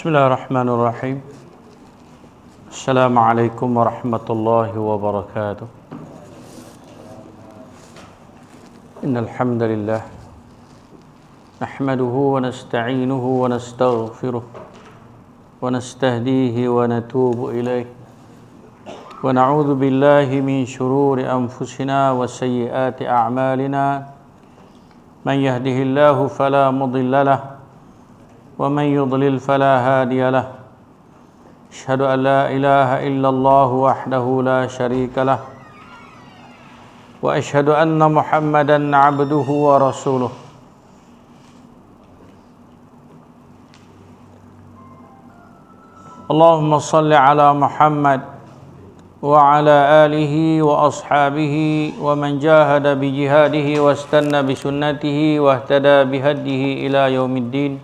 Bismillahirrahmanirrahim. Assalamualaikum warahmatullahi wabarakatuh. Innal hamdalillah nahmaduhu wa nasta'inuhu wa nastaghfiruh wa nastahdihi wa natubu ilayh wa na'udzu billahi min shururi anfusina wa sayyiati a'malina. Man yahdihillahu fala mudilla lahu ومن يضلل فلا هادي له أشهد أن لا إله إلا الله وحده لا شريك له وأشهد أن محمدا عبده ورسوله اللهم صل على محمد وعلى آله وأصحابه ومن جاهد بجهاده واستنى بسنته واهتدى بهديه إلى يوم الدين.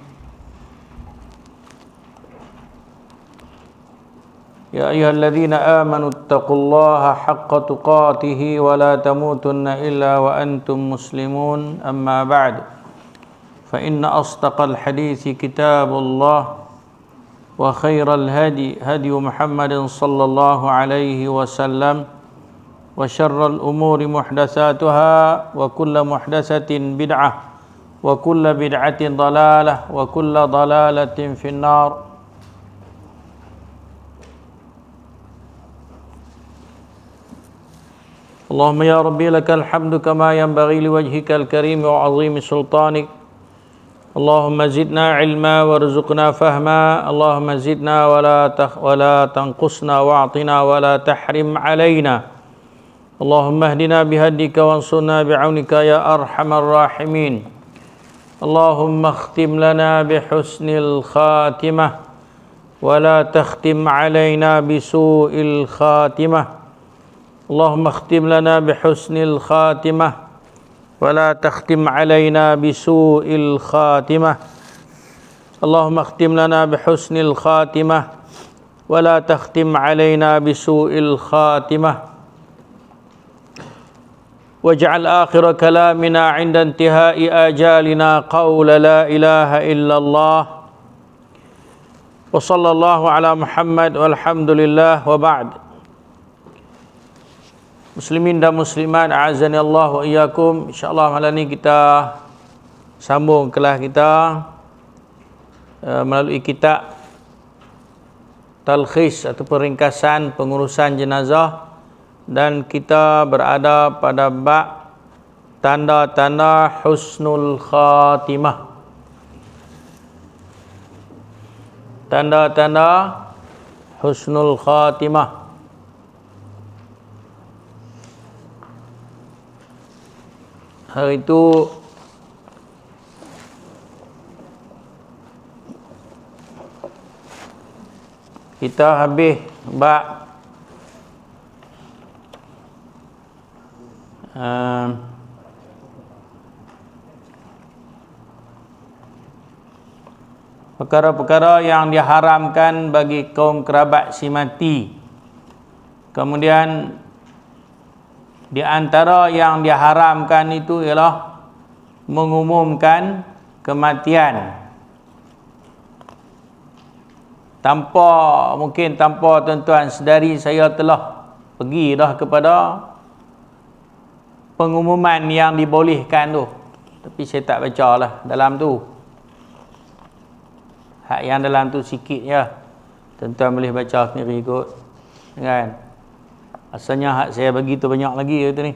يا أيها الذين آمنوا اتقوا الله حق تقاته ولا تموتن إلا وأنتم مسلمون. أما بعد فإن أصدق الحديث كتاب الله وخير الهدي هدي محمد صلى الله عليه وسلم وشر الأمور محدثاتها وكل محدثة بدعة وكل بدعة ضلالة وكل ضلالة في النار. اللهم يا ربي لك الحمد كما ينبغي لوجهك الكريم وعظيم سلطانك. اللهم زدنا علما وارزقنا فهما. اللهم زدنا ولا تنقصنا واعطنا ولا تحرم علينا. اللهم اهدنا بهديك وانصرنا بعونك يا أرحم الراحمين. اللهم اختم لنا بحسن الخاتمة ولا تختم علينا بسوء الخاتمة. اللهم اختم لنا بحسن الخاتمة ولا تختم علينا بسوء الخاتمة. اللهم اختم لنا بحسن الخاتمة ولا تختم علينا بسوء الخاتمة. واجعل آخر كلامنا عند انتهاء آجالنا قول لا إله إلا الله وصلى الله على محمد والحمد لله وبعد. Muslimin dan muslimat, a'azani Allah wa iyyakum. InsyaAllah malam ni kita sambung kelas kita melalui kitab Talkhis atau peringkasan pengurusan jenazah, dan kita berada pada bab tanda-tanda husnul khatimah. Tanda-tanda husnul khatimah. Hari itu kita habis bab perkara-perkara yang diharamkan bagi kaum kerabat si mati. Kemudian di antara yang diharamkan itu ialah mengumumkan kematian mungkin tanpa tuan-tuan sedari. Saya telah pergi dah kepada pengumuman yang dibolehkan tu, tapi saya tak baca lah dalam tu. Hak yang dalam tu sikit je, tuan-tuan boleh baca sendiri kot, kan? Asalnya hak saya bagi tu banyak lagi kata ni.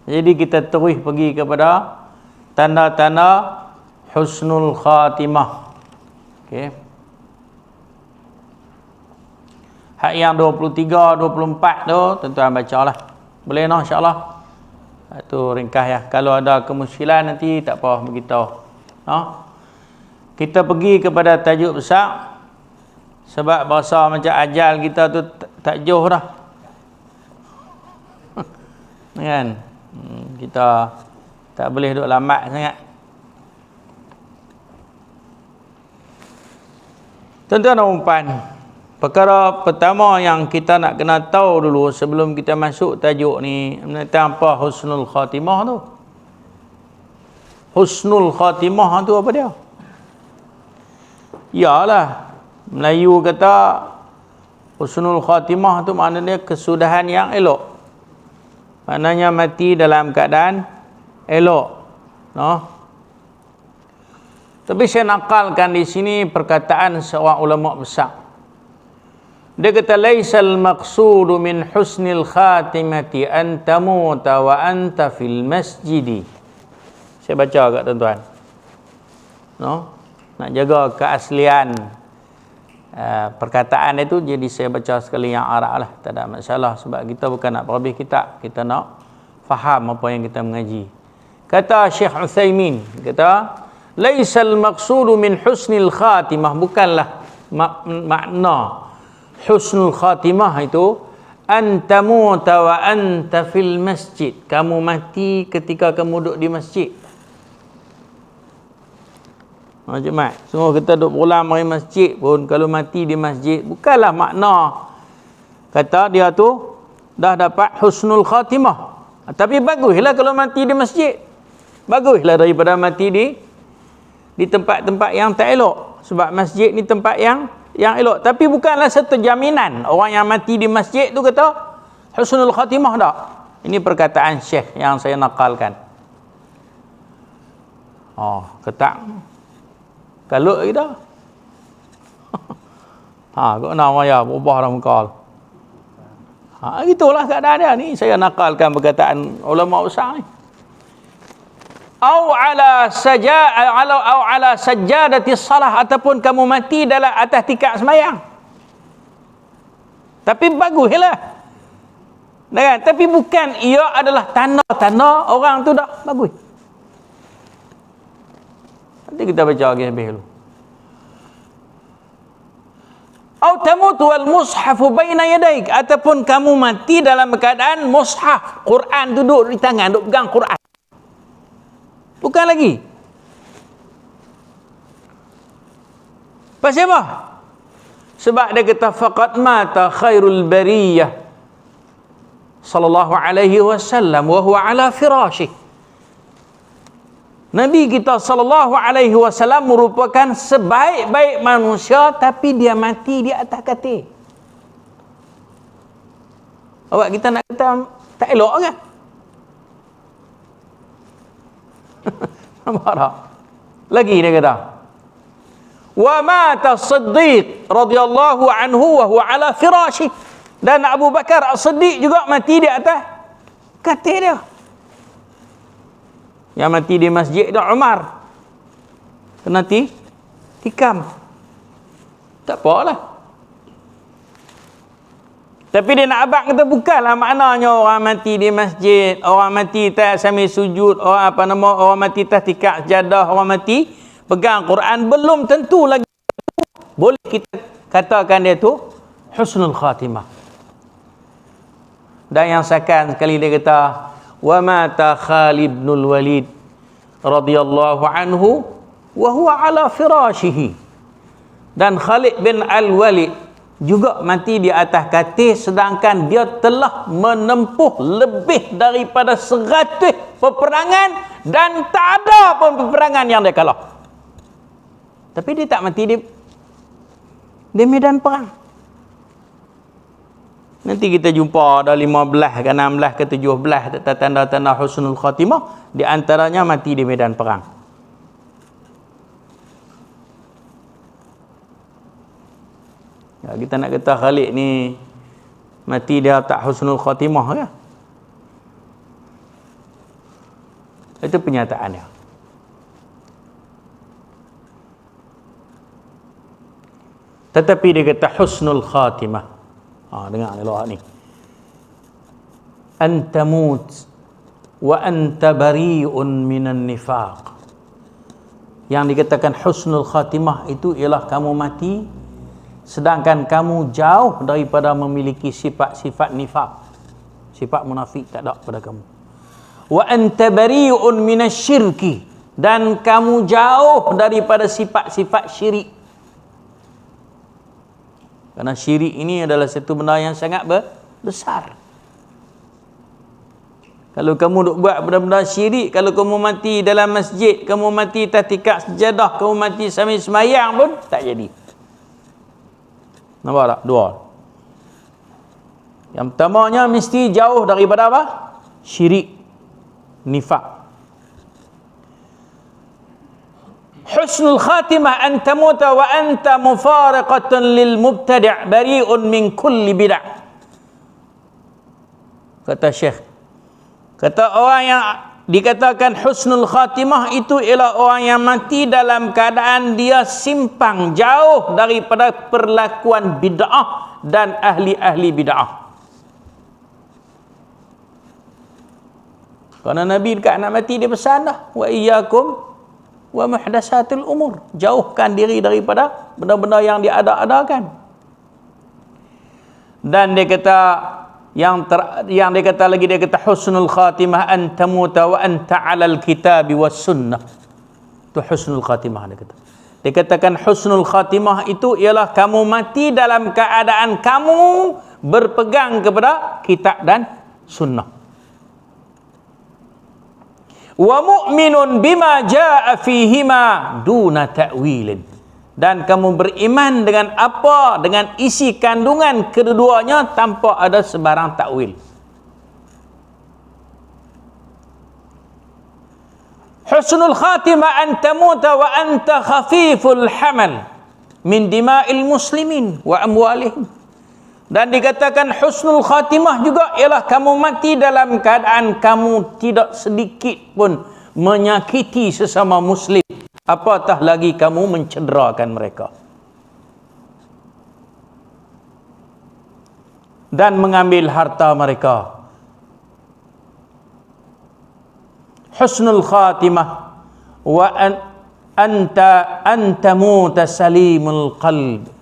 Jadi kita terus pergi kepada tanda-tanda husnul khatimah. Okey. Hak yang 23, 24 tu tuan-tuan bacalah. Boleh noh insya-Allah. Tu ringkas ya. Kalau ada kemusykilan nanti tak apa beritahu. Kita pergi kepada tajuk besar. Sebab bahasa macam ajal kita tu tak jauh dah. Kan? Kita tak boleh duduk lambat sangat. Tuan-tuan dan puan, perkara pertama yang kita nak kena tahu dulu sebelum kita masuk tajuk ni, tentang apa husnul khatimah tu. Husnul khatimah tu apa dia? Yalah, Melayu kata husnul khatimah tu maknanya kesudahan yang elok. Maknanya mati dalam keadaan elok. No? Tapi saya nakalkan di sini perkataan seorang ulama besar. Dia kata laisal maqsudu min husnil khatimati an tamuta wa anta fil masjidi. Saya baca kat tuan-tuan. No? Nak jaga keaslian perkataan itu, jadi saya baca sekali yang Arab lah, tak ada masalah, sebab kita bukan nak perhabis kitab, kita nak faham apa yang kita mengaji. Kata Syekh Uthaymin, kata laisal maqsudu min husnil khatimah, bukanlah makna husnul khatimah itu antamuta wa anta fil masjid, kamu mati ketika kamu duduk di masjid. Mat, semua kita duduk berulang mari masjid pun kalau mati di masjid, bukanlah makna kata dia tu dah dapat husnul khatimah. Tapi baguslah kalau mati di masjid, baguslah daripada mati di tempat-tempat yang tak elok, sebab masjid ni tempat yang elok. Tapi bukanlah satu jaminan orang yang mati di masjid tu kata husnul khatimah dah. Ini perkataan Syekh yang saya nakalkan. Ketak kalau dah. Kau nak maya berubah dah muka. Gitulah keadaan dia ni. Saya nakalkan perkataan ulama besar ni. Au ala sajadati salah, ataupun kamu mati dalam atas tikar sembahyang. Tapi baguslah. Kan? Tapi bukan ia adalah tanda-tanda orang tu dah bagus. Nanti kita baca lagi habis dulu. Au tamutu wal mushafu baina yadaik, ataupun kamu mati dalam keadaan mushaf, Quran duduk di tangan, duduk pegang Quran. Bukan lagi. Pasal apa? Sebab dia kata faqad mata khairul bariyah sallallahu alaihi wasallam wa huwa ala firasyih. Nabi kita sallallahu alaihi wasallam merupakan sebaik-baik manusia, tapi dia mati di atas katil. Awak kita nak kata tak elok kan? Nampak tak? Lagi dia kata wa mata Siddiq radhiyallahu anhu wa huwa ala firasyih, dan Abu Bakar As-Siddiq juga mati di atas katil dia. Yang mati di masjid dah Umar, kena tikam. Tak apalah. Tapi dia nak abang kata bukanlah maknanya orang mati di masjid, orang mati tak sambil sujud, orang mati tak tikam sejadah, orang mati pegang Quran, belum tentu lagi boleh kita katakan dia tu husnul khatimah. Dan yang second sekali dia kata wa mata Khalid bin Walid radhiyallahu anhu wa huwa ala firashihi, dan Khalid bin Al-Walid juga mati di atas katil, sedangkan dia telah menempuh lebih daripada 100 peperangan dan tak ada pun peperangan yang dia kalah. Tapi dia tak mati di medan perang. Nanti kita jumpa ada 15 ke 16 ke 17 tanda-tanda husnul khatimah, di antaranya mati di medan perang. Ya, kita nak kata Khalid ni mati dia tak husnul khatimah ke? Itu pernyataan dia. Tetapi dia kata husnul khatimah. Dengar elok ni. Antamut wa anta bari'un minan nifaq. Yang dikatakan husnul khatimah itu ialah kamu mati sedangkan kamu jauh daripada memiliki sifat-sifat nifaq. Sifat munafik tak ada pada kamu. Wa anta bari'un minasyirki, dan kamu jauh daripada sifat-sifat syirik. Karena syirik ini adalah satu benda yang sangat besar. Kalau kamu duk buat benda-benda syirik, kalau kamu mati dalam masjid, kamu mati tatikak sejadah, kamu mati sambil semayang pun tak jadi. Nampak tak? Dua. Yang pertamanya mesti jauh daripada apa? Syirik, nifak. Husnul khatimah an tamuta wa anta mufariqatan lil mubtadi' bari'un min kulli bid'ah. Kata Syekh, kata orang yang dikatakan husnul khatimah itu ialah orang yang mati dalam keadaan dia simpang jauh daripada perlakuan bid'ah dan ahli-ahli bid'ah. Kerana Nabi dekat nak mati dia pesan dah, wa iyyakum wa muhdatsatil umur, jauhkan diri daripada benda-benda yang diada-adakan. Dan dia kata yang dia kata lagi, dia kata husnul khatimah an tamuta wa anta 'alal kitabi was sunnah. Itu husnul khatimah dia kata. Dia katakan husnul khatimah itu ialah kamu mati dalam keadaan kamu berpegang kepada kitab dan sunnah. Wa mu'minun bima jaa'a fihima duna ta'wilin, dan kamu beriman dengan apa, dengan isi kandungan kedua-duanya tanpa ada sebarang takwil. Husnul khatimah an tamuta wa anta khafiful hamal min dima'il muslimin wa amwalihim. Dan dikatakan husnul khatimah juga ialah kamu mati dalam keadaan kamu tidak sedikit pun menyakiti sesama muslim, apatah lagi kamu mencederakan mereka dan mengambil harta mereka. Husnul khatimah wa anta mutasalimul qalb.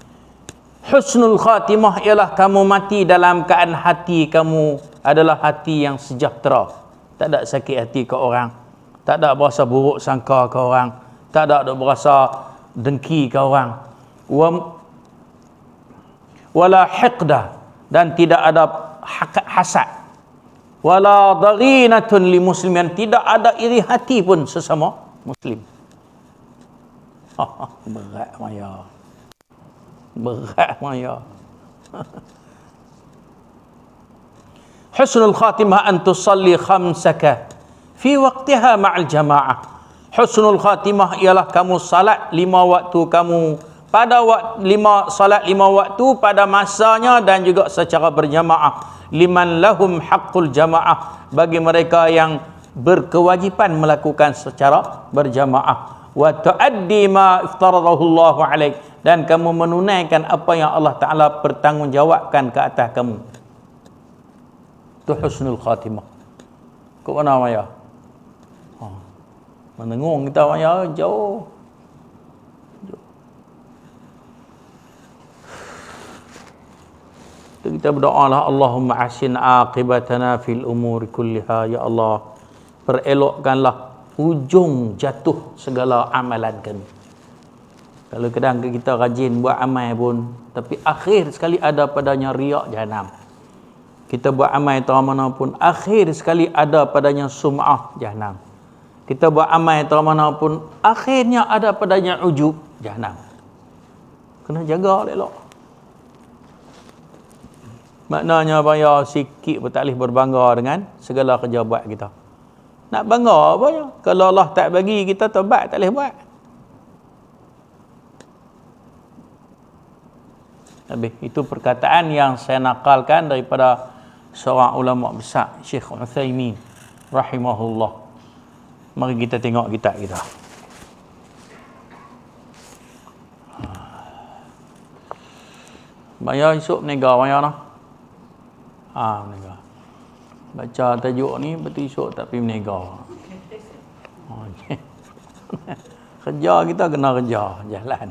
Husnul khatimah ialah kamu mati dalam keadaan hati kamu adalah hati yang sejahtera. Tak ada sakit hati ke orang, tak ada berasa buruk sangka ke orang, tak ada berasa dengki ke orang. Wala hiqdah, dan tidak ada hasad. Wala daghinatun li muslimin, tidak ada iri hati pun sesama muslim. Berat maya. Berat maya. Husnul khatimah an tusalli khamsaka fi waqtiha ma'al jamaah. Husnul khatimah ialah kamu salat 5 waktu kamu pada salat 5 waktu pada masanya dan juga secara berjamaah. Liman lahum haqqul jamaah, bagi mereka yang berkewajipan melakukan secara berjamaah. Wa tuaddi ma iftaradahu Allahu alaik, dan kamu menunaikan apa yang Allah Ta'ala bertanggungjawabkan ke atas kamu. Itu husnul khatimah. Ke mana Maya? Mendengung kita Maya, jauh. Kita berdoalah, Allahumma ahsin aqibatana fil umuri kulliha. Ya Allah, perelokkanlah ujung jatuh segala amalan kami. Kalau kadang kita rajin buat amal pun, tapi akhir sekali ada padanya riak jahanam. Kita buat amal terang mana pun, akhir sekali ada padanya sum'ah jahanam. Kita buat amal terang mana pun, akhirnya ada padanya ujub jahanam. Kena jaga elok. Maknanya bayar sikit pun tak boleh berbangga dengan segala kerja buat kita. Nak bangga apa ya? Kalau Allah tak bagi kita taubat, tak boleh buat. Habis, itu perkataan yang saya nakalkan daripada seorang ulama besar, Syekh Utsaimin rahimahullah. Mari kita tengok kitab kita. Bayar esok menega bayar lah. Menega. Baca tajuk ni betul esok tak pergi menega. Kerja kita kena kerja jalan.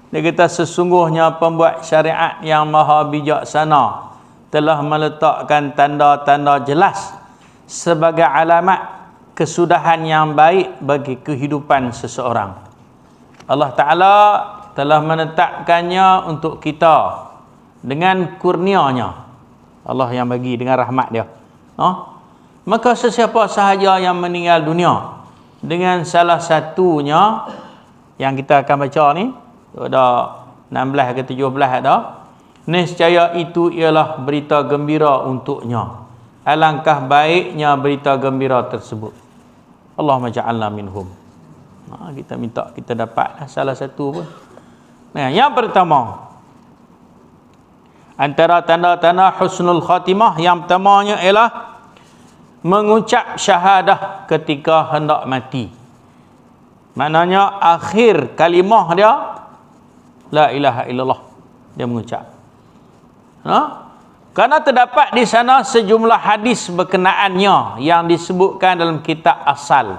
Dia kata sesungguhnya pembuat syariat yang maha bijaksana telah meletakkan tanda-tanda jelas sebagai alamat kesudahan yang baik bagi kehidupan seseorang. Allah Ta'ala telah menetapkannya untuk kita dengan kurnianya. Allah yang bagi dengan rahmat dia. Maka sesiapa sahaja yang meninggal dunia dengan salah satunya yang kita akan baca ni, ada 16 ke 17 ada, nescaya itu ialah berita gembira untuknya. Alangkah baiknya berita gembira tersebut. Allahumma ja'alna minhum. Kita minta kita dapat salah satu pun. Nah, yang pertama, antara tanda-tanda husnul khatimah yang pertamanya ialah mengucap syahadah ketika hendak mati. Maknanya akhir kalimah dia la ilaha illallah, dia mengucap. Karena terdapat di sana sejumlah hadis berkenaannya yang disebutkan dalam kitab asal.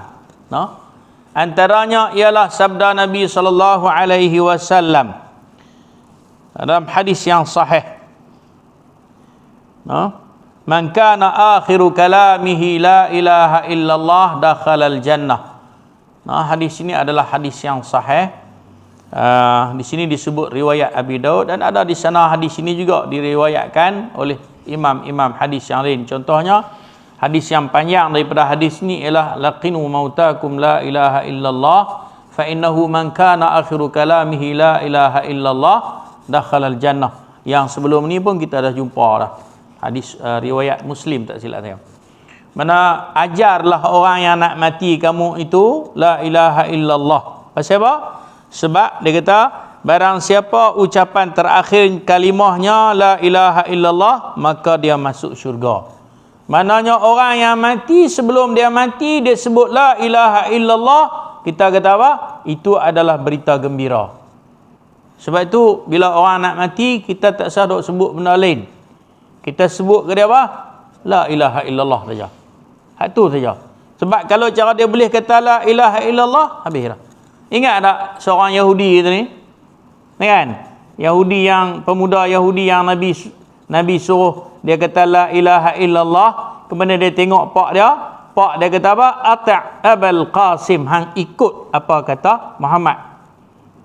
Antaranya ialah sabda Nabi sallallahu alaihi wasallam dalam hadis yang sahih. Man kana akhiru kalamihi la ilaha illallah dakhala al-jannah. Hadis ini adalah hadis yang sahih. Di sini disebut riwayat Abi Daud, dan ada di sana hadis ini juga diriwayatkan oleh imam-imam hadis yang lain. Contohnya hadis yang panjang daripada hadis ini ialah laqinu mautakum la ilaha illallah fa innahu man kana akhiru kalamihi la ilaha illallah dakhala al-jannah. Yang sebelum ni pun kita dah jumpa dah. Hadis riwayat Muslim tak silap saya. Mana ajarlah orang yang nak mati kamu itu la ilaha illallah. Pasal apa? Sebab dia kata barang siapa ucapan terakhir kalimahnya la ilaha illallah, maka dia masuk syurga. Maknanya orang yang mati, sebelum dia mati dia sebut la ilaha illallah, kita kata apa? Itu adalah berita gembira. Sebab itu bila orang nak mati, kita tak sah duk sebut benda lain. Kita sebut ke dia apa? La ilaha illallah saja. Hak tu saja. Sebab kalau cara dia boleh kata la ilaha illallah, habis dah. Ingat tak seorang Yahudi tu ni? Kan? Yahudi yang pemuda Yahudi yang Nabi suruh dia kata la ilaha illallah, kemudian dia tengok pak dia kata apa? Ata' Abul Qasim, hang ikut apa kata Muhammad.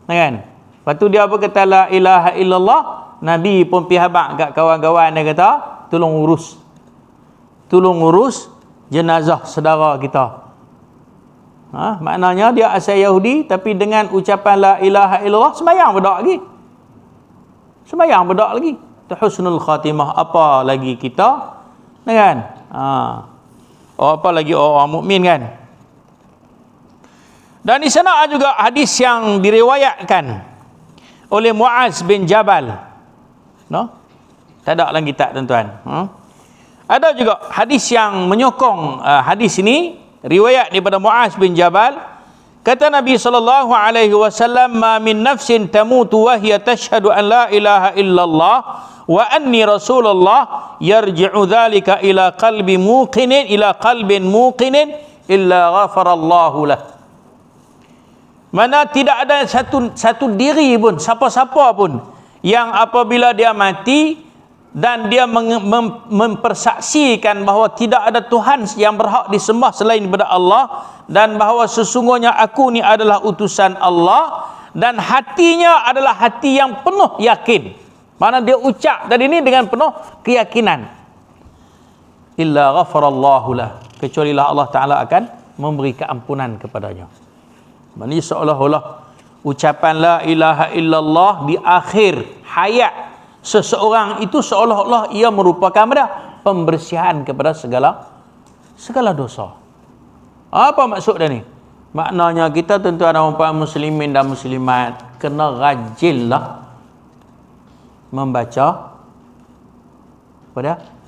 Kan? Lepas tu dia apa kata la ilaha illallah, Nabi pun pergi habaq kat kawan-kawan dia kata, tolong urus jenazah saudara kita. Maknanya dia asal Yahudi, tapi dengan ucapan la ilaha illallah sembahyang bedak lagi. Husnul khatimah, apa lagi kita, kan? Apa lagi orang mukmin, kan? Dan di sana juga hadis yang diriwayatkan oleh Muaz bin Jabal. Tak ada dalam kitab, tuan-tuan. Ada juga hadis yang menyokong hadis ini, riwayat daripada Muaz bin Jabal. Kata Nabi sallallahu alaihi wasallam, "Ma min nafsin tamutu wa hiya tashhadu an la ilaha illallah wa anni rasulullah yarji'u dhalika ila qalbin muqinin illa ghafarallahu lah." Mana tidak ada satu diri pun, siapa-siapa pun yang apabila dia mati dan dia mempersaksikan bahawa tidak ada Tuhan yang berhak disembah selain daripada Allah, dan bahawa sesungguhnya aku ni adalah utusan Allah, dan hatinya adalah hati yang penuh yakin. Mana dia ucap tadi ni dengan penuh keyakinan. Illa ghafarallahu lah, kecuali Allah Ta'ala akan memberi keampunan kepadanya. Ini seolah-olah ucapan la ilaha illallah di akhir hayat seseorang itu seolah-olah ia merupakan pembersihan kepada segala dosa. Apa maksud dia ni? Maknanya kita tentu ada umpama muslimin dan muslimat kena rajinlah membaca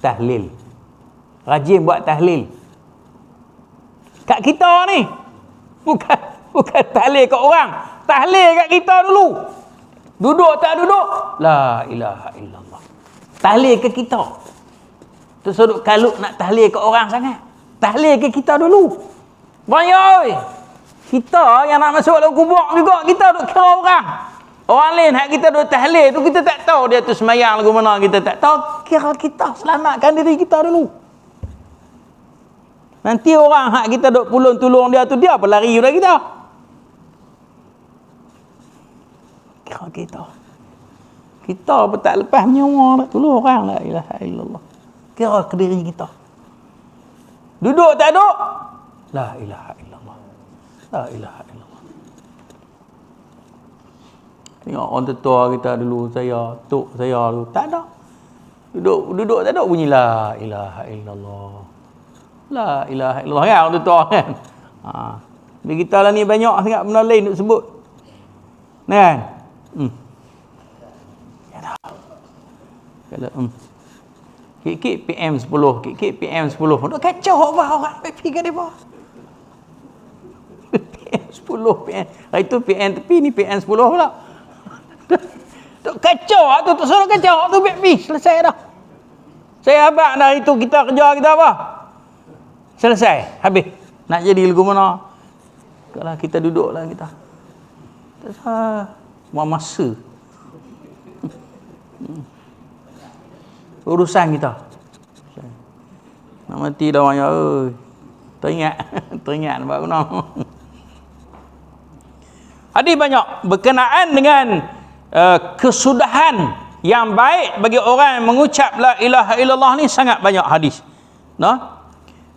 tahlil. Rajin buat tahlil. Kat kita ni bukan tahlil kat orang, tahlil kat kita dulu. Duduk tak duduk, la ilaha illallah. Tahlil ke kita. Tersudut kalut nak tahlil ke orang sangat. Tahlil ke kita dulu. Banyak. Kita yang nak masuk dalam kubur juga, kita duk kira orang. Orang lain hak kita duk tahlil tu, kita tak tahu dia tu semayang lagu mana, kita tak tahu. Kira kita, selamatkan diri kita dulu. Nanti orang hak kita duk tolong dia tu, dia apa lari dah kita. Kira kita apa tak lepas nyawa nak tolong orang, la ilaha illallah. Kira ke diri kita. Duduk tak duduk? La ilaha illallah. La ilaha illallah. Tengok orang tetua kita dulu, tok saya dulu, tak ada. Duduk tak duduk bunyi la ilaha illallah. La ilaha illallah kan orang tetua kan. Bila kita lah ni banyak sangat benda lain nak sebut. Kan? Ya dah. Kalau kek PM 10, kek PM 10. Duk kacau orang pergi ke depa. PM 10 PM. Itu PM tepi ni PM 10 pula. Duk kacau tu tak suruh kacau tu pergi selesai dah. Saya habaq dah itu kita kerja kita apa? Selesai, habis. Nak jadi lagu mana? Kalau kita duduklah kita. Tak sah. Buang masa. Urusan kita. Nak mati dah banyak. Teringat nampak guna. Hadis banyak berkenaan dengan kesudahan yang baik bagi orang yang mengucap la ilaha illallah ni, sangat banyak hadis.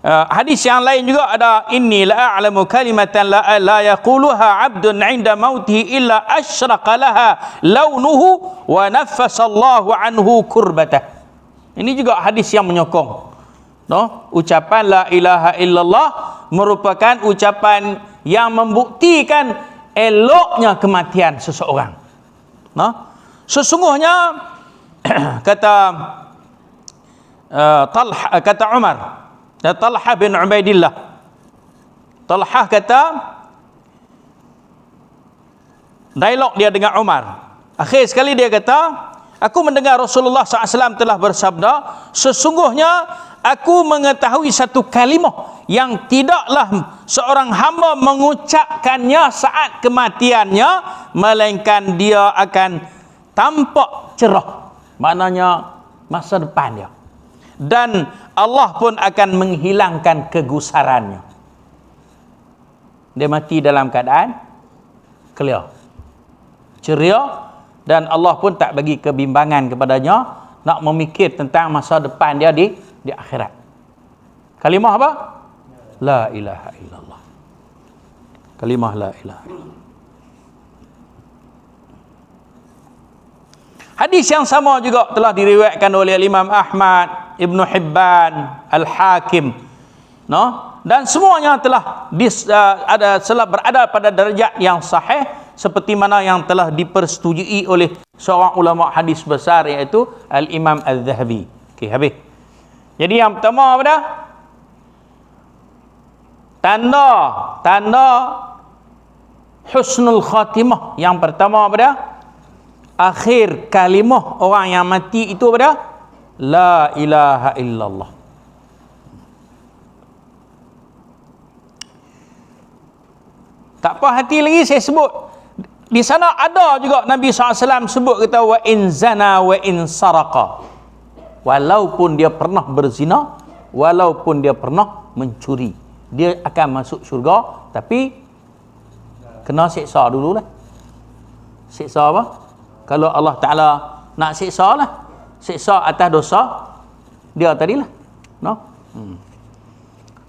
Hadis yang lain juga ada, inni la a'lamu kalimatan la yaquluha 'abdun 'inda mautihi illa asyraqa laha launuhu wa naffasa Allahu anhu kurbatah. Ini juga hadis yang menyokong. Ucapan la ilaha illallah merupakan ucapan yang membuktikan eloknya kematian seseorang. Sesungguhnya kata Umar, Talhah bin Ubaidillah. Talhah kata, dialog dia dengan Umar. Akhir sekali dia kata, aku mendengar Rasulullah SAW telah bersabda, sesungguhnya aku mengetahui satu kalimah yang tidaklah seorang hamba mengucapkannya saat kematiannya, melainkan dia akan tampak cerah. Maknanya masa depan dia. Dan Allah pun akan menghilangkan kegusarannya. Dia mati dalam keadaan clear, ceria, dan Allah pun tak bagi kebimbangan kepadanya nak memikir tentang masa depan dia di akhirat. Kalimah apa? La ilaha illallah. Kalimah la ilaha illallah. Hadis yang sama juga telah diriwayatkan oleh Imam Ahmad, Ibnu Hibban, Al-Hakim, dan semuanya telah berada pada darjat yang sahih, seperti mana yang telah dipersetujui oleh seorang ulama hadis besar, iaitu Al-Imam Al-Zahabi. Okey, habis. Jadi yang pertama apa dah? Tanda husnul khatimah. Yang pertama apa dah? Akhir kalimah orang yang mati itu apa dah? La ilaha illallah. Tak apa hati lagi saya sebut. Di sana ada juga Nabi SAW sebut, kata wa in zana wa in saraqa. Walaupun dia pernah berzina, walaupun dia pernah mencuri, dia akan masuk syurga, tapi kena siksa dululah. Siksa apa? Kalau Allah Ta'ala nak siksa lah, siksa atas dosa dia tadilah.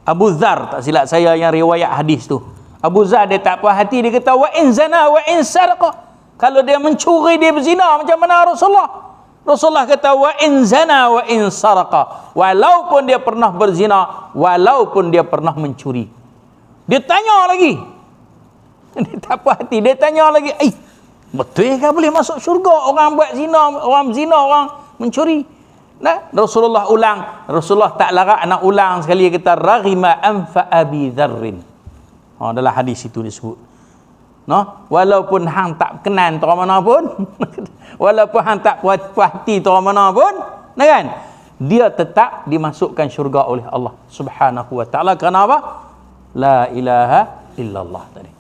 Abu Dzar, tak silap saya yang riwayat hadis tu, Abu Dzar dia tak puas hati, dia kata wa in zana wa in saraqa. Kalau dia mencuri, dia berzina, macam mana Rasulullah? Rasulullah kata wa in zana wa in saraqa. Walaupun dia pernah berzina, walaupun dia pernah mencuri. Dia tanya lagi. Dia tak puas hati, dia tanya lagi, betul ke boleh masuk syurga orang buat zina, orang berzina, orang mencuri? Nah, Rasulullah ulang. Rasulullah tak larat nak ulang sekali, kata raghima anfa Abi Dzarrin. Dalam hadis itu disebut. Walaupun hang tak kenan tu mana pun, walaupun hang tak puas hati tu mana pun, kan? Dia tetap dimasukkan syurga oleh Allah Subhanahu wa taala. Kerana apa? La ilaha illallah tadi.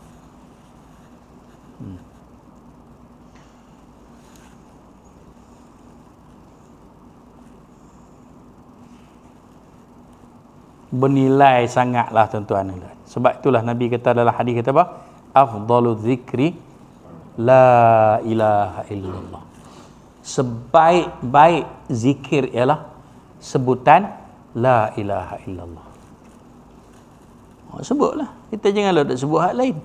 Bernilai sangatlah tuan-tuan. Sebab itulah Nabi kata dalam hadis, kata apa? Afdalu zikri la ilaha illallah. Sebaik-baik zikir ialah sebutan la ilaha illallah. Sebutlah. Kita janganlah tak sebut hak lain.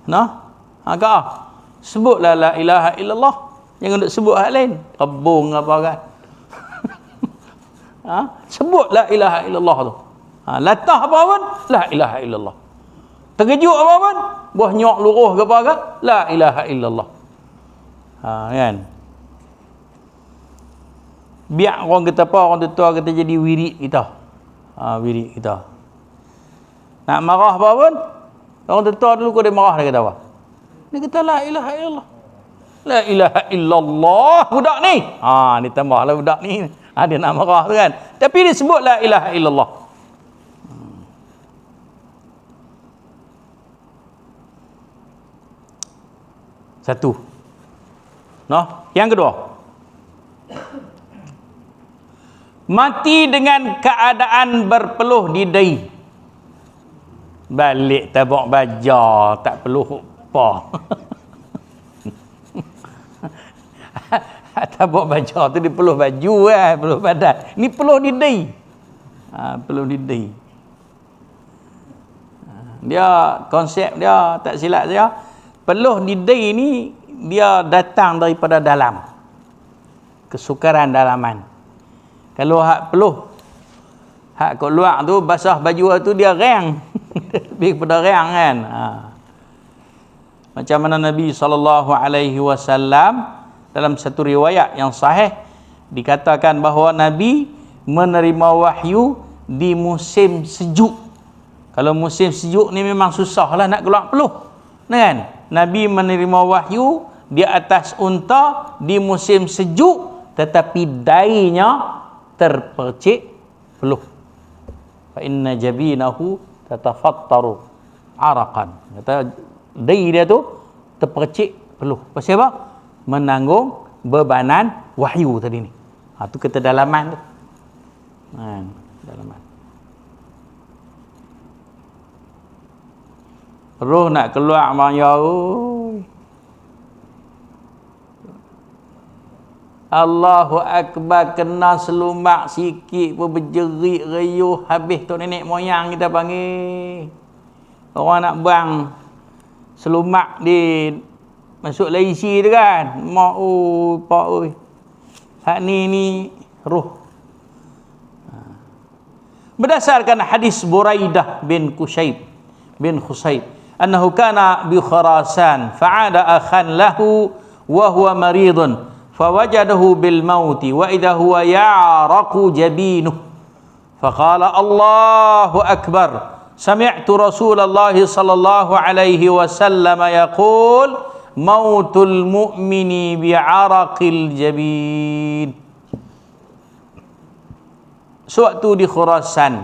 Nah, sebutlah la ilaha illallah. Jangan duk sebut hak lain. Kebung apa kan? Sebut la ilaha illallah tu. Latah apa pun, la ilaha illallah. Terkejut apa pun, buah nyok luruh ke apa ke, la ilaha illallah. Kan? Biar orang kata apa, orang tua kita jadi wirid kita. Wirid kita. Nak marah apa pun, orang tua dulu kau dia marah, dia kata apa? Dia kata la ilaha illallah. La ilaha illallah budak ni. Dia tambahlah budak ni. Dia nak marah tu kan. Tapi dia sebut la ilaha illallah. Satu. Yang kedua. Mati dengan keadaan berpeluh di dahi. Balik tabak baja, tak peluh apa. Tabak baja tu dia peluh baju peluh badan. Ni peluh di dahi. Peluh di dahi. Dia konsep dia tak silap saya. Peluh di dahi ni dia datang daripada dalam. Kesukaran dalaman. Kalau hak peluh hak kat luar tu basah baju tu dia rang. Lebih kepada rang kan. Macam mana Nabi SAW dalam satu riwayat yang sahih dikatakan bahawa Nabi menerima wahyu di musim sejuk. Kalau musim sejuk ni memang susahlah nak keluar peluh. Kan? Nabi menerima wahyu di atas unta di musim sejuk, tetapi dainya terpercik peluh. Fa inna jabinahu tatafattaru araqan. Kata dai dia tu terpercik peluh. Pasal apa? Menanggung bebanan wahyu tadi ni. Tu kata dalaman tu. Dalaman. Roh nak keluar maya. Allahu Akbar, kena selumak sikit pun berjerit reyuh habis tok nenek moyang kita panggil. Orang nak buang selumak di masuk laisi tu kan. Mak pak oi. Hak ni roh. Berdasarkan hadis Buraidah bin Khusayb annahu kana bi Khurasan fa'ada akhan lahu wa huwa maridun fawajadahu bil mauti wa idha huwa ya'raqu jabinuh faqala Allahu akbar sami'tu Rasulullah sallallahu alaihi wasallam yaqul mautul mu'mini bi'araqil jabin. Sewaktu di Khurasan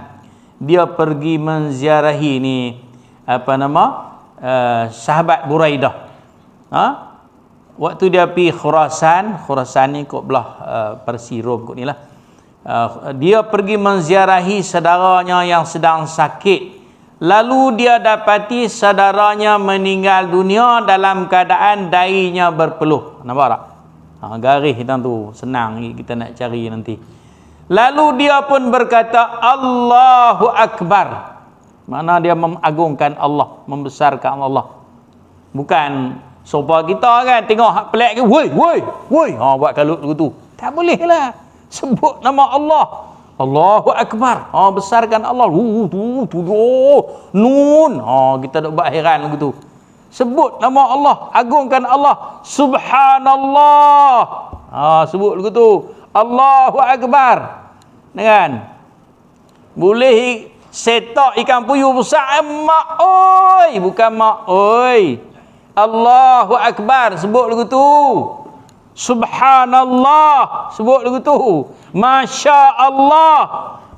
dia pergi menziarahi ni sahabat Buraidah. Waktu dia pergi Khurasan ni kot belah Persi Rom kot ni lah. Dia pergi menziarahi saudaranya yang sedang sakit. Lalu dia dapati saudaranya meninggal dunia dalam keadaan dainya berpeluh. Nampak tak? Garis hitam tu senang kita nak cari nanti. Lalu dia pun berkata Allahu Akbar. Mana dia mengagungkan Allah, membesarkan Allah. Bukan sopa kita kan tengok hak pelak ke, woi buat kalut begitu. Tak boleh lah. Sebut nama Allah. Allahu Akbar. Besarkan Allah. Nun. Kita duk buat heran begitu. Sebut nama Allah, agungkan Allah. Subhanallah. Sebut begitu. Allahu Akbar. Kan? Boleh setak ikan puyuh besar, mak oi, bukan mak oi. Allahu Akbar, sebut begitu. Subhanallah, sebut begitu. Masya Allah,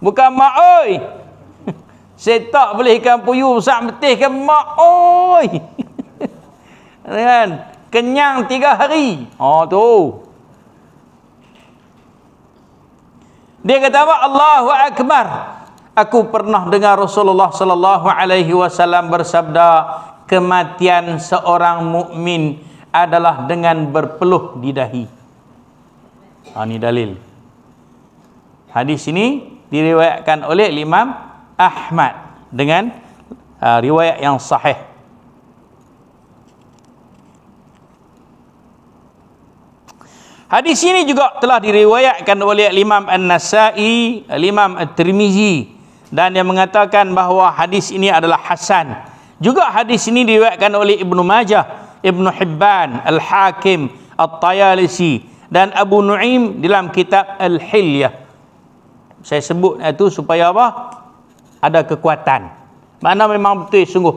bukan mak oi. Setak boleh ikan puyuh besar betih ke mak oi. Kan? Kenyang 3 hari. Tu. Dia kata apa? Allahu Akbar. Aku pernah dengar Rasulullah sallallahu alaihi wasallam bersabda, kematian seorang mukmin adalah dengan berpeluh di dahi. Ini dalil. Hadis ini diriwayatkan oleh Imam Ahmad. dengan riwayat yang sahih. Hadis ini juga telah diriwayatkan oleh Imam An-Nasa'i, Imam At-Tirmizi, dan yang mengatakan bahawa hadis ini adalah hasan. Juga hadis ini diriwayatkan oleh Ibnu Majah, Ibnu Hibban, Al-Hakim, At-Tayalisi dan Abu Nu'aim dalam kitab Al-Hilyah. Saya sebut itu supaya apa? Ada kekuatan. Mana memang betul sungguh.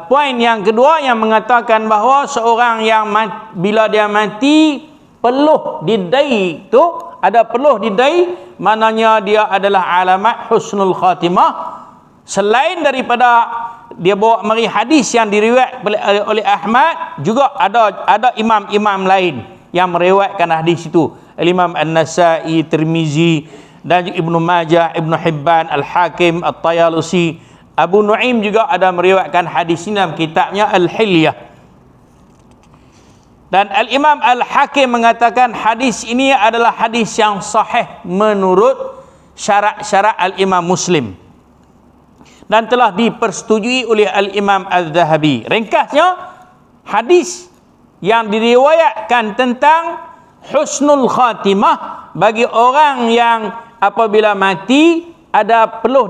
Poin yang kedua yang mengatakan bahawa seorang yang bila dia mati peluh di dai tu, ada peluh di dai, maknanya dia adalah alamat husnul khatimah. Selain daripada dia bawa mari hadis yang diriwayat oleh Ahmad, juga ada imam-imam lain yang meriwayatkan hadis itu. Imam An-Nasa'i, Tirmizi dan Ibnu Majah, Ibnu Hibban, Al-Hakim, At-Tayalisi. Abu Nu'aim juga ada meriwayatkan hadis ini dalam kitabnya Al-Hilyah. Dan Al-Imam Al-Hakim mengatakan hadis ini adalah hadis yang sahih menurut syarat-syarat Al-Imam Muslim, dan telah dipersetujui oleh Al-Imam Al-Zahabi. Ringkasnya, hadis yang diriwayatkan tentang husnul khatimah bagi orang yang apabila mati ada peluh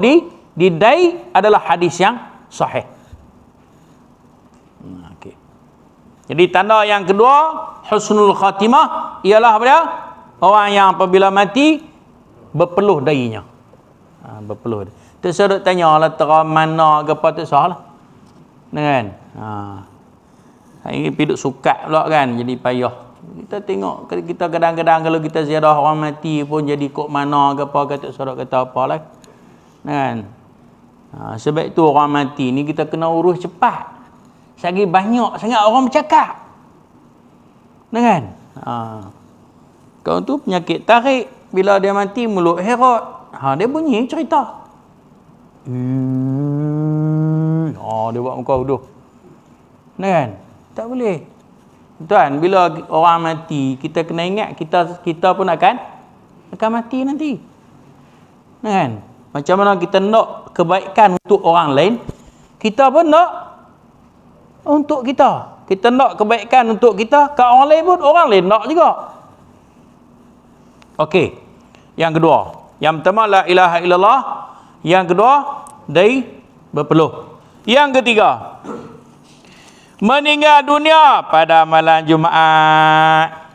di dai adalah hadis yang sahih. Okay. Jadi tanda yang kedua husnul khatimah ialah apa dia? Orang yang apabila mati berpeluh dainya. Berpeluh. Tu saya duk tanya lah tera mana ke apa tu salah. Kan? Ini piduk sukat pula kan, jadi payah. Kita tengok, kita kadang-kadang kalau kita ziarah orang mati pun jadi kok mana ke apa, kata saudara kata apa lah. Kan? Sebab itu orang mati ni kita kena urus cepat. Lagi banyak sangat orang bercakap. Kan? Kau tu penyakit tarik, bila dia mati mulut herot. Dia bunyi cerita. Dia buat muka huduh. Kan? Tak boleh. Tuan, bila orang mati, kita kena ingat kita pun akan mati nanti. Kan? Macam mana kita nak kebaikan untuk orang lain, kita pun nak untuk kita. Kita nak kebaikan untuk kita, kat orang lain pun orang lain nak juga. Okey. Yang kedua, yang pertama la ilaha illallah, yang kedua dai berpeluh. Yang ketiga, meninggal dunia pada malam Jumaat.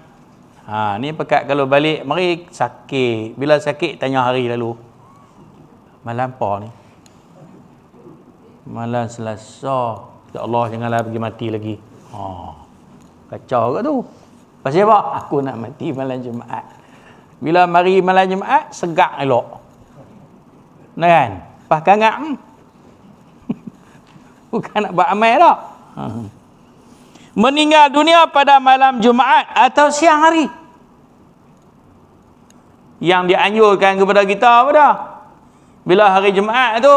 Ni pekat kalau balik mari sakit. Bila sakit tanya hari lalu. Malam apa ni? Malam Selasa. Ya Allah, janganlah pergi mati lagi. Kacau ke tu? Pasal apa? Aku nak mati malam Jumaat. Bila mari malam Jumaat, segak elok. Kan? Pas kangak. Bukan nak buat amal tak? Meninggal dunia pada malam Jumaat atau siang hari. Yang dianjurkan kepada kita apa dah? Bila hari Jumaat tu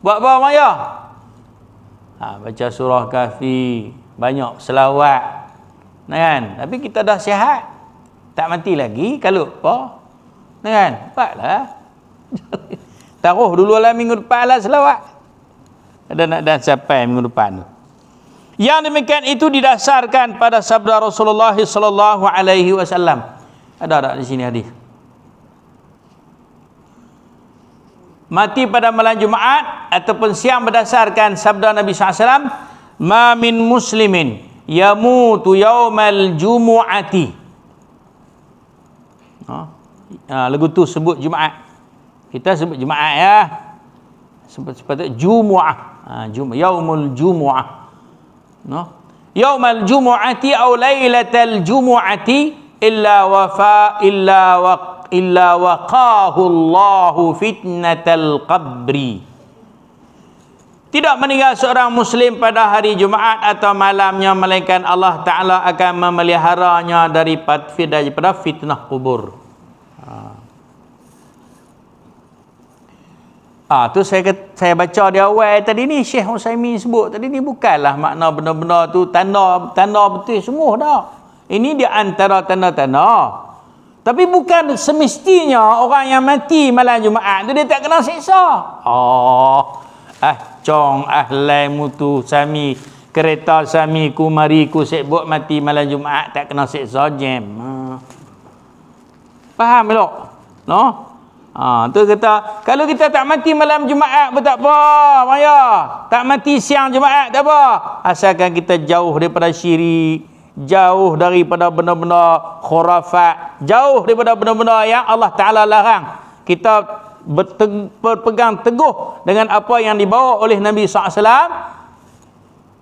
buat apa Maya? Baca surah Kahfi, banyak selawat. Kan? Tapi kita dah sihat, tak mati lagi kalau apa? Kan? Buatlah. Taruh dulu lah minggu depan lah selawat. Dan sampai minggu depan tu. Yang demikian itu didasarkan pada sabda Rasulullah sallallahu alaihi wasallam. Ada tak di sini hadis? Mati pada malam Jumaat ataupun siang berdasarkan sabda Nabi SAW, ma min muslimin yamutu yaumal jumu'ati. Lagu tu sebut Jumaat. Kita sebut Jumaat ya. Sepatutnya Jumu'ah. Yaumul Jumu'ah. Yaumal Jumu'ati au lailatal Jumu'ati illa waqahu Allahu fitnatal qabri. Tidak meninggal seorang muslim pada hari Jumaat atau malamnya, melainkan Allah Ta'ala akan memeliharanya daripada fitnah kubur. Tu saya baca di awal tadi ni, Syekh Utsaimin sebut tadi ni bukanlah makna benda-benda tu tanda betul semua dah. Ini di antara tanda-tanda. Tapi bukan semestinya orang yang mati malam Jumaat tu dia tak kena siksa. Cong ahlai mutu sami kereta sami ku mari ku sebut mati malam Jumaat tak kena siksa jam. Faham tak? No? Tu kata kalau kita tak mati malam Jumaat pun tak apa, Maya. Tak mati siang Jumaat tak apa. Asalkan kita jauh daripada syirik, jauh daripada benda-benda khurafat, jauh daripada benda-benda yang Allah Ta'ala larang. Kita berpegang teguh dengan apa yang dibawa oleh Nabi SAW,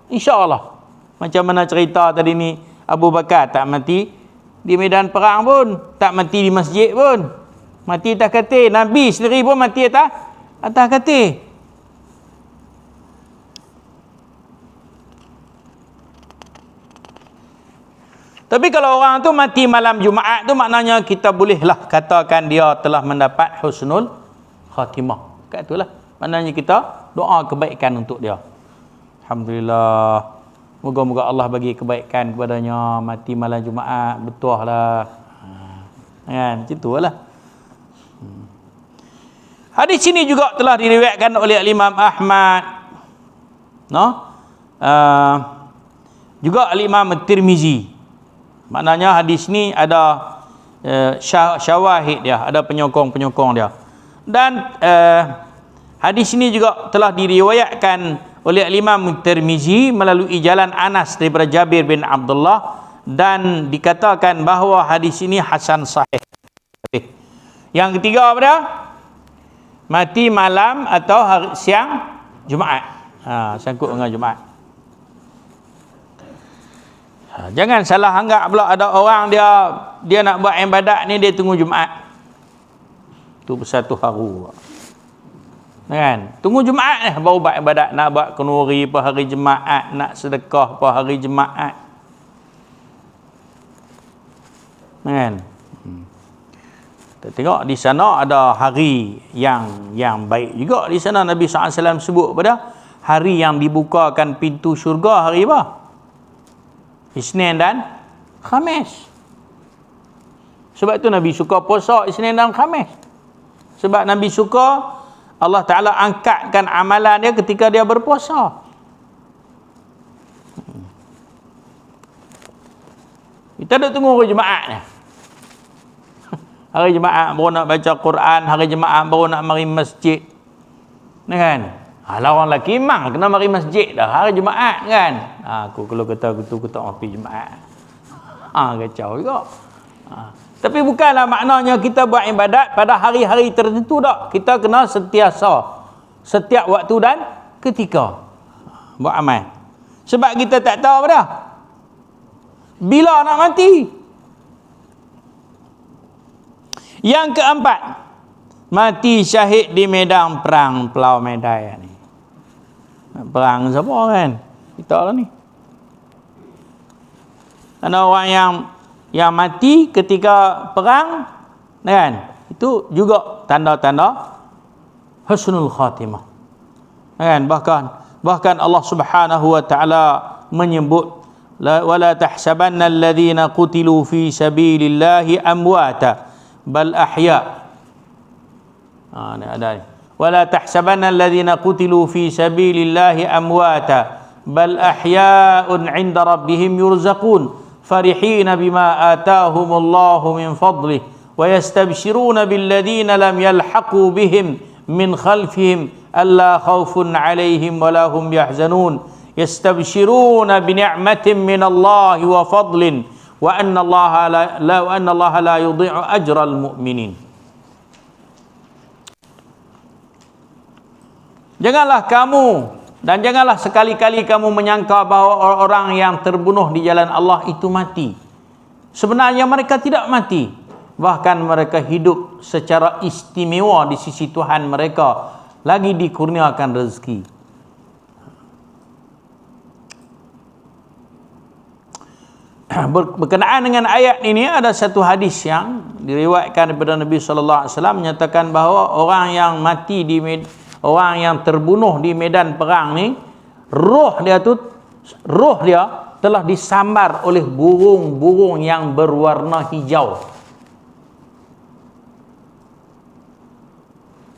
insya-Allah. Macam mana cerita tadi ni, Abu Bakar tak mati di medan perang pun, tak mati di masjid pun, mati atas katil. Nabi sendiri pun mati atas katil. Tapi kalau orang tu mati malam Jumaat tu, maknanya kita bolehlah katakan dia telah mendapat husnul khatimah. Kat itulah maknanya kita doa kebaikan untuk dia. Alhamdulillah, moga-moga Allah bagi kebaikan kepadanya mati malam Jumaat. Betul lah, kan, macam itulah. Hadis ini juga telah diriwayatkan oleh Imam Ahmad, juga Imam Tirmizi. Maknanya hadis ni ada syawahid dia, ada penyokong-penyokong dia. Dan hadis ini juga telah diriwayatkan oleh Imam Tirmizi melalui jalan Anas daripada Jabir bin Abdullah, dan dikatakan bahawa hadis ini hasan sahih. Yang ketiga apa dia? Mati malam atau siang Jumaat. Sangkut dengan Jumaat. Jangan salah anggap pula ada orang dia nak buat ibadat ni dia tunggu Jumaat. Tu bersatu haru. Kan? Tunggu Jumaat baru buat ibadat, nak buat kenuri apa hari Jumaat, nak sedekah apa hari Jumaat. Kan? Kita tengok di sana ada hari yang baik juga. Di sana Nabi SAW sebut pada hari yang dibukakan pintu syurga hari apa? Isnin dan Khamis. Sebab tu Nabi suka puasa Isnin dan Khamis. Sebab Nabi suka Allah Ta'ala angkatkan amalan dia ketika dia berpuasa. Kita duk tunggu hari Jumaat ni. Hari Jumaat baru nak baca Quran, hari Jumaat baru nak mari masjid. Ni kan? Kalau orang lelaki memang kena mari masjid dah hari Jumaat kan. Aku kalau kata aku tak pergi Jumaat. Kacau juga. Tapi bukanlah maknanya kita buat ibadat pada hari-hari tertentu tak. Kita kena sentiasa, setiap waktu dan ketika buat amal. Sebab kita tak tahu apa dah bila nak mati. Yang keempat, mati syahid di medan perang Pulau Medan ni. Perang siapa kan? Kita lah ni. Ada orang yang mati ketika perang, kan? Itu juga tanda-tanda husnul khatimah. Kan? Bahkan Allah Subhanahu wa taala menyebut wala tahsabanna alladhina qutilu fi sabilillahi amwata bal ahya. Ni ada ni. ولا تحسبن الذين قتلوا في سبيل الله أمواتا بل أحياء عند ربهم يرزقون فرحين بما آتاهم الله من فضله ويستبشرون بالذين لم يلحقوا بهم من خلفهم ألا خوف عليهم ولا هم يحزنون يستبشرون بنعمة من الله وفضل وأن الله لا يضيع أجر المؤمنين. Janganlah kamu dan janganlah sekali-kali kamu menyangka bahawa orang yang terbunuh di jalan Allah itu mati. Sebenarnya mereka tidak mati. Bahkan mereka hidup secara istimewa di sisi Tuhan mereka, lagi dikurniakan rezeki. Berkenaan dengan ayat ini ada satu hadis yang diriwayatkan daripada Nabi sallallahu alaihi wasallam menyatakan bahawa orang yang mati orang yang terbunuh di medan perang ni, roh dia telah disambar oleh burung-burung yang berwarna hijau.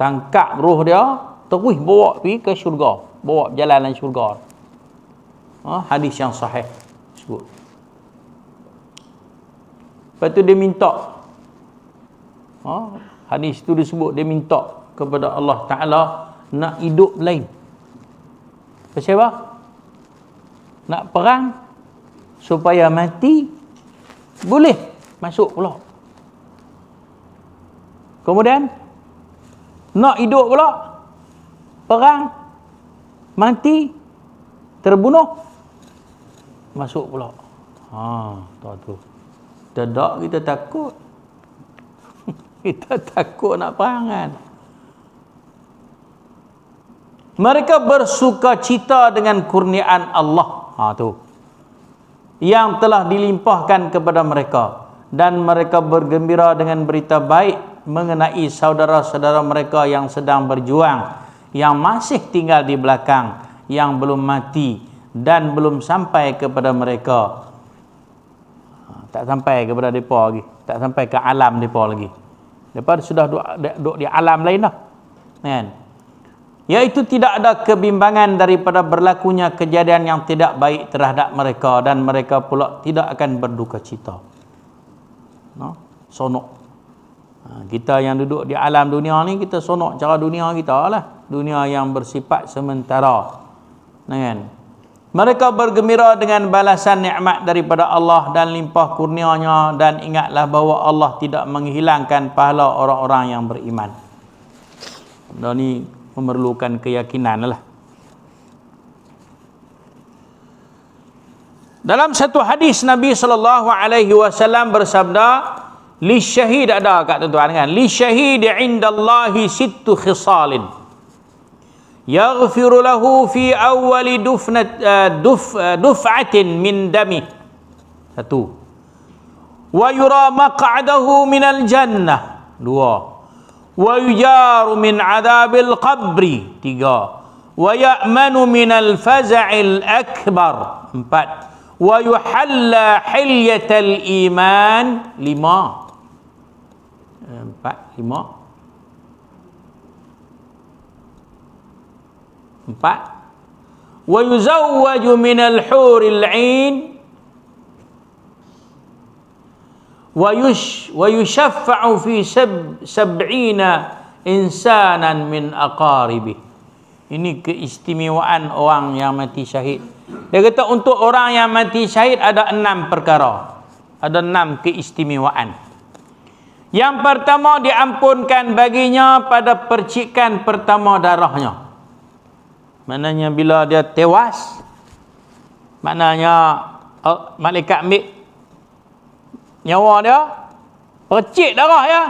tangkap roh dia, terus bawa pergi ke syurga, bawa berjalan syurga. Hadis yang sahih sebut. Lepas tu dia minta, hadis tu disebut dia minta kepada Allah Ta'ala nak hidup lain. Pasal apa? Nak perang supaya mati boleh masuk pula. Kemudian nak hidup pula, perang mati terbunuh masuk pula. Tahu tu. Tidak, kita takut. Kita takut nak perangan. Mereka bersuka cita dengan kurniaan Allah. Tu. Yang telah dilimpahkan kepada mereka. Dan mereka bergembira dengan berita baik mengenai saudara-saudara mereka yang sedang berjuang, yang masih tinggal di belakang, yang belum mati dan belum sampai kepada mereka. Tak sampai kepada mereka lagi. Tak sampai ke alam mereka lagi. Mereka sudah duduk di alam lain dah. Kan? Iaitu tidak ada kebimbangan daripada berlakunya kejadian yang tidak baik terhadap mereka, dan mereka pula tidak akan berduka cita. Sonok. Kita yang duduk di alam dunia ni, kita sonok cara dunia kita lah. Dunia yang bersifat sementara. Kan? Mereka bergembira dengan balasan nikmat daripada Allah dan limpah kurnianya, dan ingatlah bahawa Allah tidak menghilangkan pahala orang-orang yang beriman. Dan ini memerlukan keyakinan lah. Dalam satu hadis Nabi SAW bersabda, li syahid, ada kat tuan-tuan kan, li syahid indallahi sittu khisalin yaghfiru lahu fi awwali duf'atin min dami. Satu. Wa yura maq'adahu minal jannah. Dua. Wa yujaru min adzabil qabri. Tiga. Wa ya'manu minal faza'il akbar. Empat. Wa yuhalla hilyatal iman. Lima. Lima. Empat. Wa yuzawwaju minal huril 'ain wa yushaffa'u fi sab'ina insanan min aqaribih. Ini keistimewaan orang yang mati syahid. Dia kata untuk orang yang mati syahid ada 6 perkara. Ada 6 keistimewaan. Yang pertama, diampunkan baginya pada percikan pertama darahnya. Maknanya bila dia tewas, maknanya malaikat ambil nyawa dia, percik darah dia,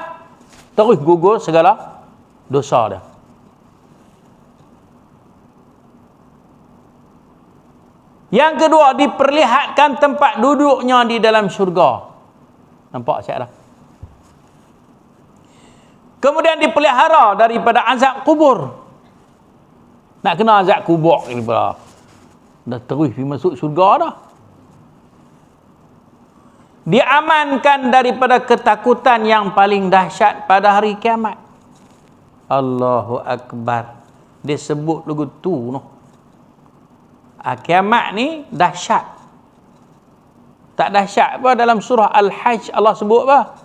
terus gugur segala dosa dia. Yang kedua, diperlihatkan tempat duduknya di dalam syurga. Nampak siap dah. Kemudian dipelihara daripada azab kubur. Nak kena azab kubur ni pula. Dah terus pergi masuk syurga dah. Diamankan daripada ketakutan yang paling dahsyat pada hari kiamat. Allahu Akbar. Dia sebut lagu tu noh. Kiamat ni dahsyat. Tak dahsyat apa dalam surah Al-Hajj Allah sebut apa?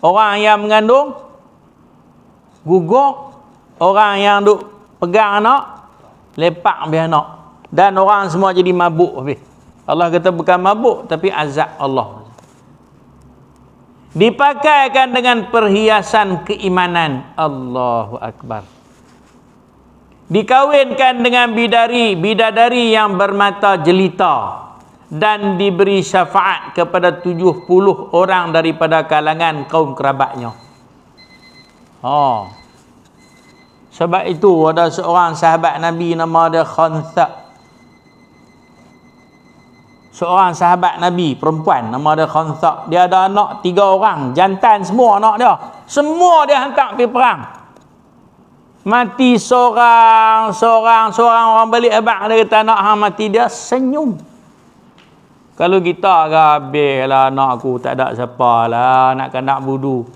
Orang yang mengandung gugur, orang yang duk pegang anak, lepak habis anak. Dan orang semua jadi mabuk habis. Allah kata bukan mabuk, tapi azab Allah. Dipakaikan dengan perhiasan keimanan. Allahu Akbar. Dikawinkan dengan bidadari yang bermata jelita. Dan diberi syafaat kepada 70 orang daripada kalangan kaum kerabatnya. Sebab itu ada seorang sahabat Nabi nama dia Khansa. Seorang sahabat Nabi perempuan nama dia Khansa. Dia ada anak 3 orang, jantan semua anak dia. Semua dia hantar pergi perang. Mati seorang orang balik abang, dia kata anak hang mati, dia senyum. Kalau kita habislah anak aku, tak ada siapa lah nak budu.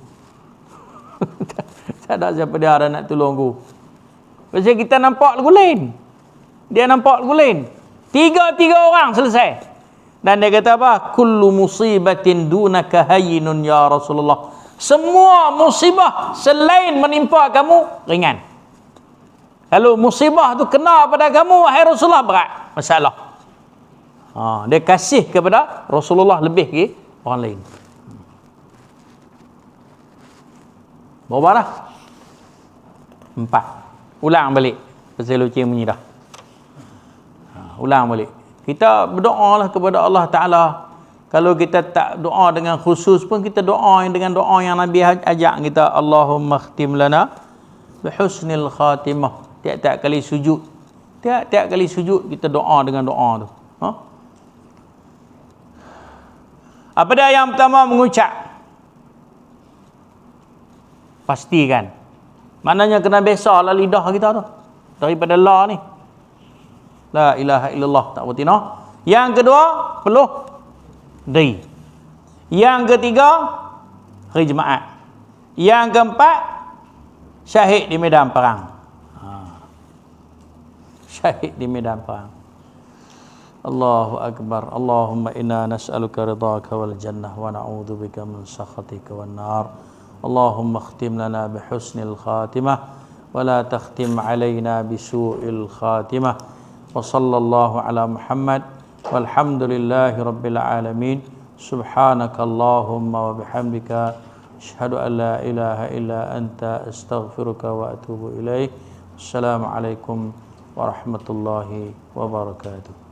Tak ada siapa dia ada nak tolong aku. Pasal kita nampak lagu lain. Dia nampak lagu lain. Tiga orang selesai. Dan dia kata apa? Kullu musibatin dunaka hayyinun ya Rasulullah. Semua musibah selain menimpa kamu ringan. Kalau musibah tu kena pada kamu, wahai Rasulullah, berat masalah. Dia kasih kepada Rasulullah lebih ke orang lain. Berapa dah? 4. Ulang balik. Pasal Lucien bunyi dah. Ulang balik. Kita berdoa lah kepada Allah Ta'ala. Kalau kita tak doa dengan khusus pun, kita doa dengan doa yang Nabi ajak kita. Allahumma khtim lana bihusnil khatimah. Tiap-tiap kali sujud. Tiap-tiap kali sujud kita doa dengan doa tu. Apa dia yang pertama mengucap? Pastikan. Maknanya kena besarlah lidah kita tu. Daripada la ni. La ilaha illallah, tak bertinah. Yang kedua, peluh diri. Yang ketiga, hari Jumaat. Yang keempat, syahid di medan perang. Syahid di medan perang. Allahu Akbar. Allahumma inna nas'aluka ridhaka wal jannah wa na'udzubika min sakhatika wan nar. Allahumma khtim lana bihusnil khatimah wa la takhtim alaina bisu'il khatimah. Wa sallallahu ala Muhammad walhamdulillahi rabbil alamin. Subhanaka Allahumma wa bihamdika asyhadu an la ilaha illa anta astaghfiruka wa atubu ilaik. Assalamualaikum warahmatullahi wabarakatuh.